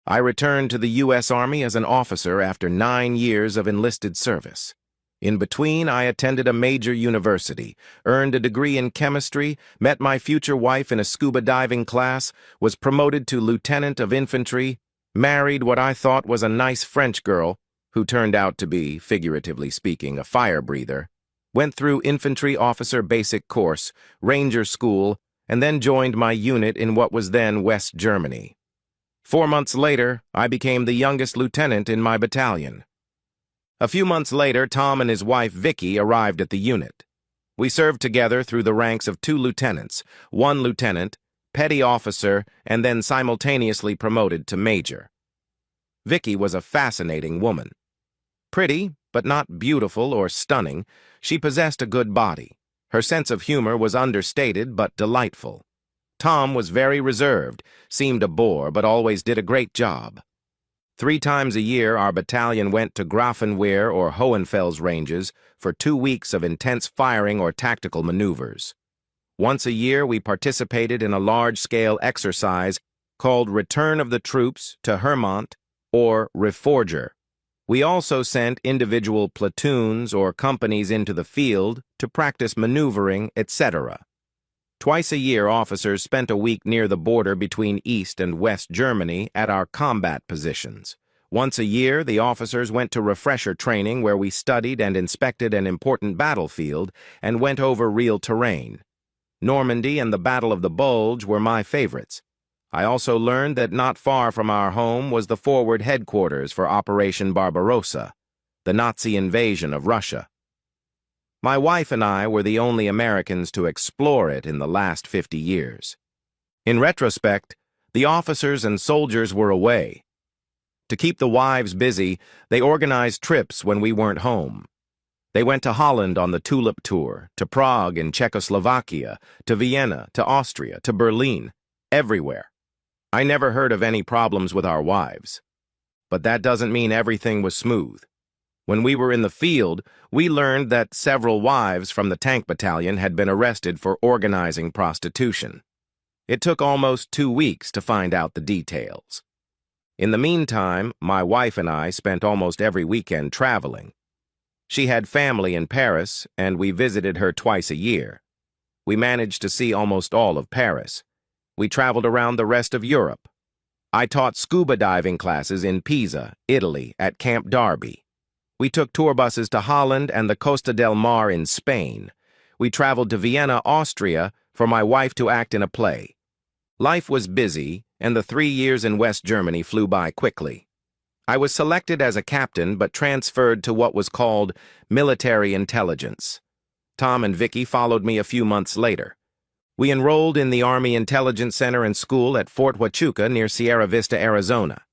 I returned to the U.S. Army as an officer after 9 years of enlisted service. In between, I attended a major university, earned a degree in chemistry, met my future wife in a scuba diving class, was promoted to lieutenant of infantry, married what I thought was a nice French girl, who turned out to be, figuratively speaking, a fire breather, went through infantry officer basic course, ranger school, and then joined my unit in what was then West Germany. 4 months later, I became the youngest lieutenant in my battalion. A few months later, Tom and his wife Vicky arrived at the unit. We served together through the ranks of 2 lieutenants, 1 lieutenant, petty officer, and then simultaneously promoted to major. Vicky was a fascinating woman. Pretty, but not beautiful or stunning, she possessed a good body. Her sense of humor was understated but delightful. Tom was very reserved, seemed a bore, but always did a great job. 3 times a year, our battalion went to Grafenwehr or Hohenfels ranges for 2 weeks of intense firing or tactical maneuvers. Once a year, we participated in a large-scale exercise called Return of the Troops to Hermont or Reforger. We also sent individual platoons or companies into the field to practice maneuvering, etc. Twice a year, officers spent a week near the border between East and West Germany at our combat positions. Once a year, the officers went to refresher training where we studied and inspected an important battlefield and went over real terrain. Normandy and the Battle of the Bulge were my favorites. I also learned that not far from our home was the forward headquarters for Operation Barbarossa, the Nazi invasion of Russia. My wife and I were the only Americans to explore it in the last 50 years. In retrospect, the officers and soldiers were away. To keep the wives busy, they organized trips when we weren't home. They went to Holland on the Tulip Tour, to Prague in Czechoslovakia, to Vienna, to Austria, to Berlin, everywhere. I never heard of any problems with our wives. But that doesn't mean everything was smooth. When we were in the field, we learned that several wives from the tank battalion had been arrested for organizing prostitution. It took almost 2 weeks to find out the details. In the meantime, my wife and I spent almost every weekend traveling. She had family in Paris, and we visited her twice a year. We managed to see almost all of Paris. We traveled around the rest of Europe. I taught scuba diving classes in Pisa, Italy, at Camp Darby. We took tour buses to Holland and the Costa del Mar in Spain. We traveled to Vienna, Austria, for my wife to act in a play. Life was busy, and the 3 years in West Germany flew by quickly. I was selected as a captain but transferred to what was called military intelligence. Tom and Vicky followed me a few months later. We enrolled in the Army Intelligence Center and School at Fort Huachuca near Sierra Vista, Arizona.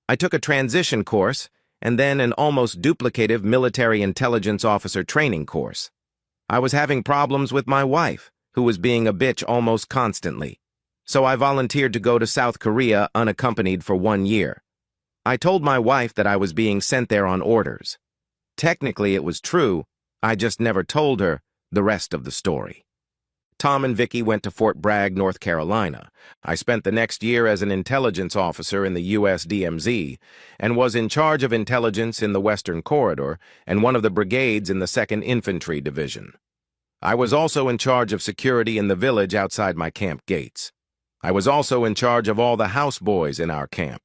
I took a transition course and then an almost duplicative military intelligence officer training course. I was having problems with my wife, who was being a bitch almost constantly, so I volunteered to go to South Korea unaccompanied for 1 year. I told my wife that I was being sent there on orders. Technically, it was true, I just never told her the rest of the story. Tom and Vicky went to Fort Bragg, North Carolina. I spent the next year as an intelligence officer in the U.S. DMZ and was in charge of intelligence in the Western Corridor and one of the brigades in the 2nd Infantry Division. I was also in charge of security in the village outside my camp gates. I was also in charge of all the houseboys in our camp.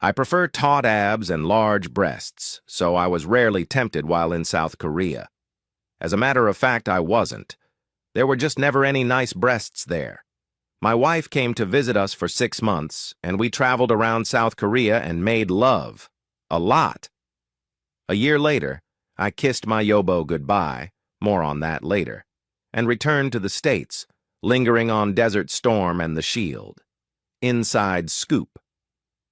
I prefer taut abs and large breasts, so I was rarely tempted while in South Korea. As a matter of fact, I wasn't. There were just never any nice breasts there. My wife came to visit us for 6 months, and we traveled around South Korea and made love. A lot. A year later, I kissed my Yobo goodbye, more on that later, and returned to the States, lingering on Desert Storm and the Shield. Inside scoop.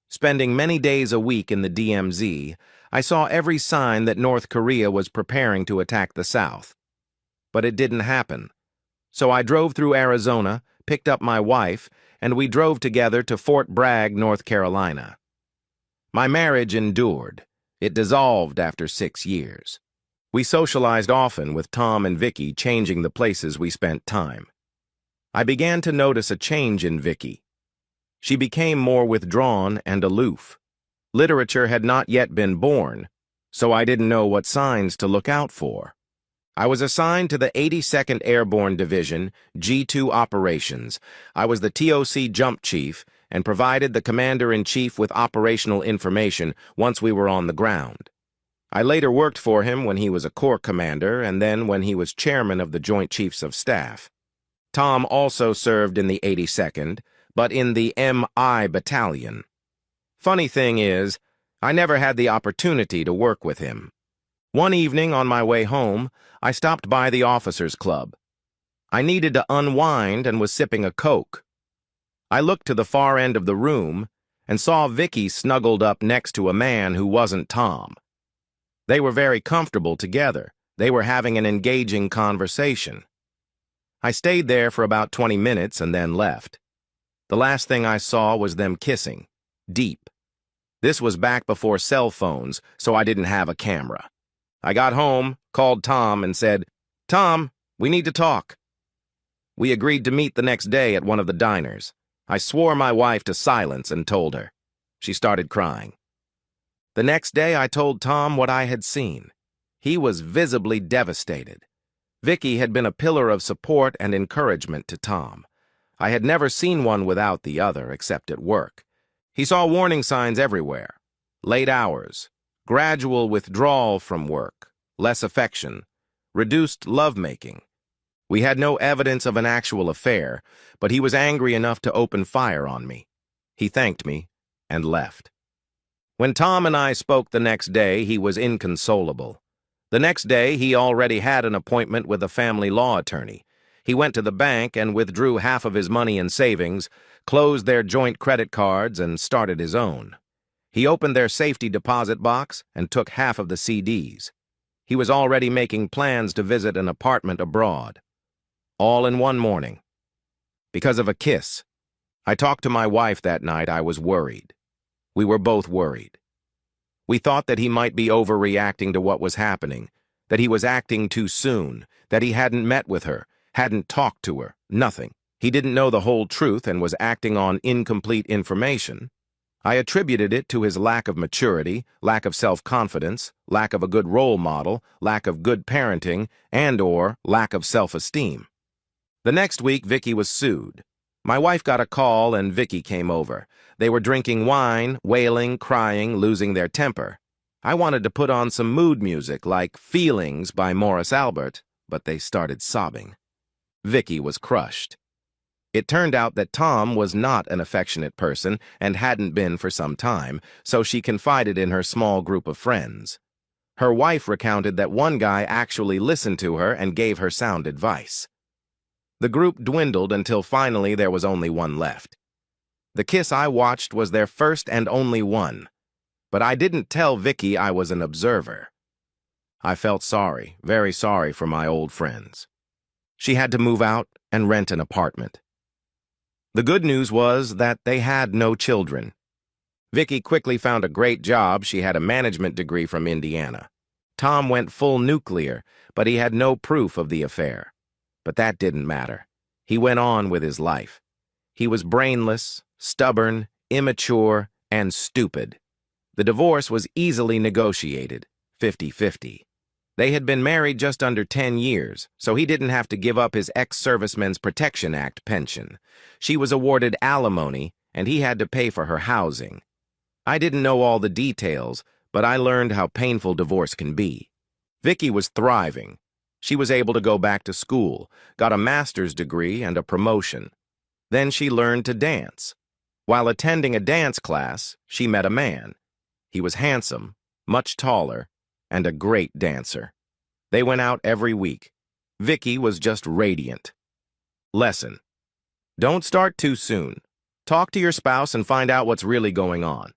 Spending many days a week in the DMZ, I saw every sign that North Korea was preparing to attack the South. But it didn't happen. So I drove through Arizona, picked up my wife, and we drove together to Fort Bragg, North Carolina. My marriage endured. It dissolved after 6 years. We socialized often with Tom and Vicky, changing the places we spent time. I began to notice a change in Vicky. She became more withdrawn and aloof. Literature had not yet been born, so I didn't know what signs to look out for. I was assigned to the 82nd Airborne Division, G2 Operations. I was the TOC Jump Chief and provided the Commander-in-Chief with operational information once we were on the ground. I later worked for him when he was a Corps Commander and then when he was Chairman of the Joint Chiefs of Staff. Tom also served in the 82nd, but in the MI Battalion. Funny thing is, I never had the opportunity to work with him. One evening on my way home, I stopped by the Officers Club. I needed to unwind and was sipping a Coke. I looked to the far end of the room and saw Vicky snuggled up next to a man who wasn't Tom. They were very comfortable together. They were having an engaging conversation. I stayed there for about 20 minutes and then left. The last thing I saw was them kissing, deep. This was back before cell phones, so I didn't have a camera. I got home, called Tom, and said, "Tom, we need to talk." We agreed to meet the next day at one of the diners. I swore my wife to silence and told her. She started crying. The next day I told Tom what I had seen. He was visibly devastated. Vicky had been a pillar of support and encouragement to Tom. I had never seen one without the other, except at work. He saw warning signs everywhere. Late hours, gradual withdrawal from work, less affection, reduced lovemaking. We had no evidence of an actual affair, but he was angry enough to open fire on me. He thanked me and left. When Tom and I spoke the next day, he was inconsolable. The next day, he already had an appointment with a family law attorney. He went to the bank and withdrew half of his money in savings, closed their joint credit cards, and started his own. He opened their safety deposit box and took half of the CDs. He was already making plans to visit an apartment abroad. All in one morning. Because of a kiss. I talked to my wife that night. I was worried. We were both worried. We thought that he might be overreacting to what was happening, that he was acting too soon, that he hadn't met with her, hadn't talked to her, nothing. He didn't know the whole truth and was acting on incomplete information. I attributed it to his lack of maturity, lack of self-confidence, lack of a good role model, lack of good parenting, and/or lack of self-esteem. The next week, Vicky was sued. My wife got a call and Vicky came over. They were drinking wine, wailing, crying, losing their temper. I wanted to put on some mood music like Feelings by Morris Albert, but they started sobbing. Vicky was crushed. It turned out that Tom was not an affectionate person and hadn't been for some time, so she confided in her small group of friends. Her wife recounted that one guy actually listened to her and gave her sound advice. The group dwindled until finally there was only one left. The kiss I watched was their first and only one, but I didn't tell Vicky I was an observer. I felt sorry, very sorry for my old friends. She had to move out and rent an apartment. The good news was that they had no children. Vicky quickly found a great job. She had a management degree from Indiana. Tom went full nuclear, but he had no proof of the affair. But that didn't matter. He went on with his life. He was brainless, stubborn, immature, and stupid. The divorce was easily negotiated, 50-50. They had been married just under 10 years, so he didn't have to give up his Ex-Servicemen's Protection Act pension. She was awarded alimony, and he had to pay for her housing. I didn't know all the details, but I learned how painful divorce can be. Vicky was thriving. She was able to go back to school, got a master's degree and a promotion. Then she learned to dance. While attending a dance class, she met a man. He was handsome, much taller, and a great dancer. They went out every week. Vicky was just radiant. Lesson: don't start too soon. Talk to your spouse and find out what's really going on.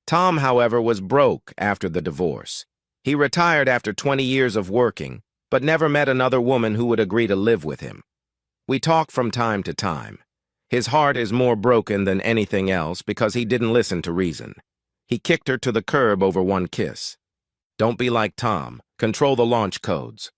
Tom, however, was broke after the divorce. He retired after 20 years of working, but never met another woman who would agree to live with him. We talk from time to time. His heart is more broken than anything else because he didn't listen to reason. He kicked her to the curb over one kiss. Don't be like Tom. Control the launch codes.